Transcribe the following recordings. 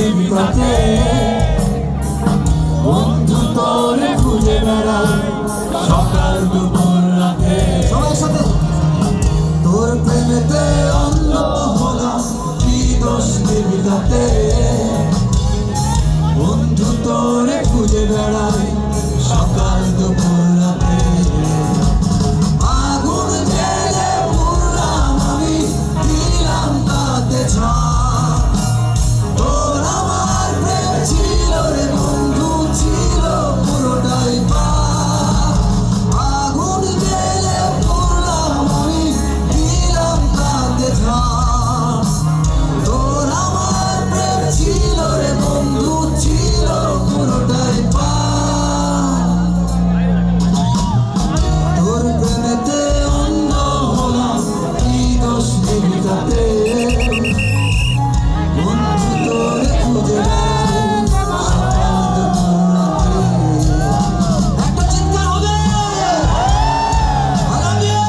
জীবিকাতে বন্ধু তোরে খুঁজে বেড়াই সকাল দুপুর রাতে। সবার সাথে তোর প্রেমেতে অন্ধ হলাম, কি দোষ জীবিকাতে বন্ধু তোরে খুঁজে বেড়াই সকাল দুপুর রাতে। আগুন জেলে পুড়লাম আমি, দিলাম তাতে ঝাঁপ। তোর আমার প্রেম ছিল রে বন্ধু, ছিল পুরোটাই পাপ। আগুন জেলে পুড়লাম আমি, দিলাম তাতে ঝাঁপ। তোর আমার প্রেম ছিল রে বন্ধু, ছিল পুরোটাই পাপ। তোর প্রেমেতে অন্ধ হলাম, কি দোষ জীবিকাতে বন্ধু তোরে খুঁজে বেড়াই সকাল দুপুর রাতে। একটা চিৎকার হবে, I love you!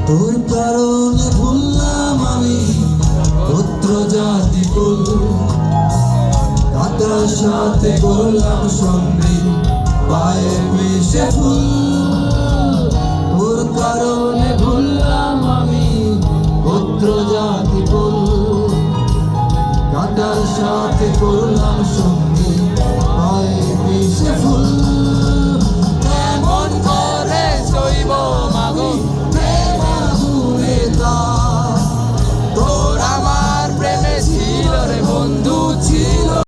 তোর কারণে ভুললাম আমি পুত্র জাতি কুল, কাটার সাথে করলাম সঙ্গী পায়ে মিশে ফুল।